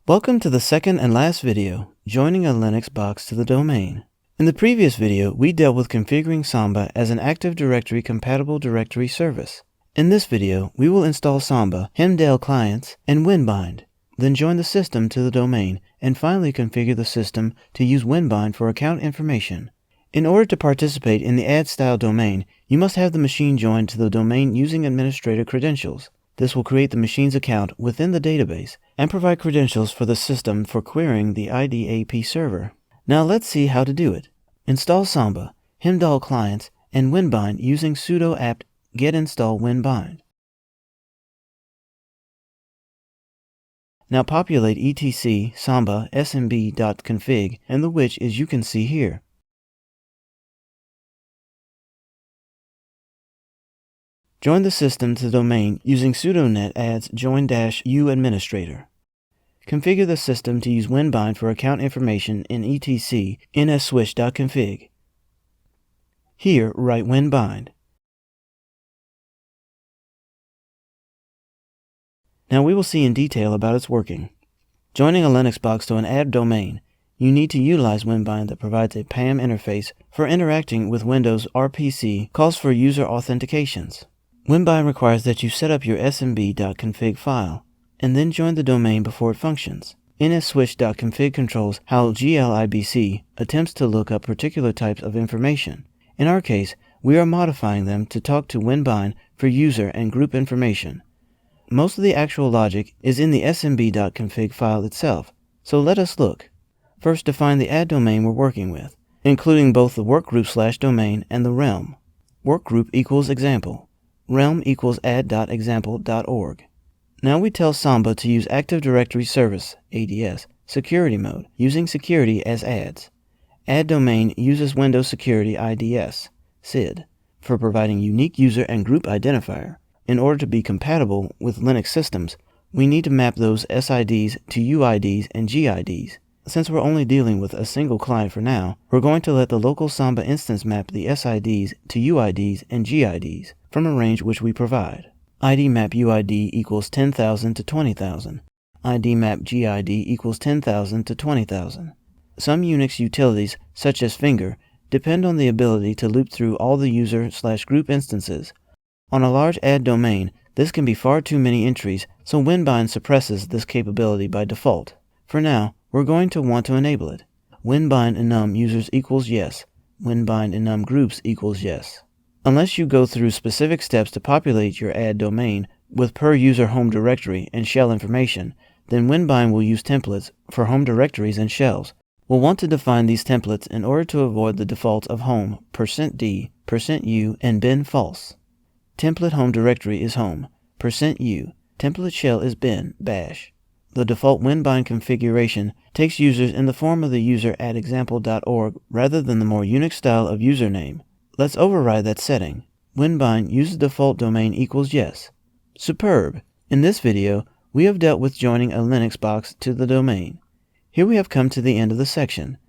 Welcome to the second and last video, joining a Linux box to the domain. In the previous video, we dealt with configuring Samba as an Active Directory compatible directory service. In this video, we will install Samba, Hemdale clients, and WinBind, then join the system to the domain, and finally configure the system to use WinBind for account information. In order to participate in the add style domain, you must have the machine joined to the domain using administrator credentials. This will create the machine's account within the database and provide credentials for the system for querying the IDAP server. Now let's see how to do it. Install Samba, Hemdal clients, and WinBind using sudo apt get install WinBind. Now populate etc samba smb.config and the which as you can see here. Join the system to the domain using sudo net adds join-u administrator. Configure the system to use WinBind for account information in etc nsswitch.config. Here, write WinBind. Now we will see in detail about its working. Joining a Linux box to an add domain, you need to utilize WinBind that provides a PAM interface for interacting with Windows RPC calls for user authentications. WinBind requires that you set up your smb.config file, and then join the domain before it functions. nsswitch.config controls how glibc attempts to look up particular types of information. In our case, we are modifying them to talk to WinBind for user and group information. Most of the actual logic is in the smb.config file itself, so let us look. First, define the add domain we're working with, including both the workgroup/domain and the realm. Workgroup equals example. Realm equals add.example.org. Now we tell Samba to use Active Directory Service, ADS, security mode, using security as adds. Add domain uses Windows Security IDS, SID, for providing unique user and group identifier. In order to be compatible with Linux systems, we need to map those SIDs to UIDs and GIDs. Since we're only dealing with a single client for now, we're going to let the local Samba instance map the SIDs to UIDs and GIDs from a range which we provide. ID map UID equals 10,000 to 20,000. ID map GID equals 10,000 to 20,000. Some Unix utilities, such as Finger, depend on the ability to loop through all the user/group instances. On a large add domain, this can be far too many entries, so WinBind suppresses this capability by default. For now, we're going to want to enable it. WinBind enum users equals yes. WinBind enum groups equals yes. Unless you go through specific steps to populate your add domain with per user home directory and shell information, then WinBind will use templates for home directories and shells. We'll want to define these templates in order to avoid the defaults of home, %d, %u, and bin false. Template home directory is home, %u. Template shell is bin, bash. The default WinBind configuration takes users in the form of the user at example.org rather than the more Unix style of username. Let's override that setting. WinBind uses default domain equals yes. Superb! In this video, we have dealt with joining a Linux box to the domain. Here we have come to the end of the section.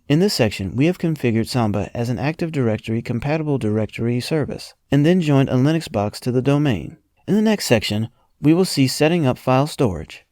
In this section, we have configured Samba as an Active Directory compatible directory service, and then joined a Linux box to the domain. In the next section, we will see setting up file storage.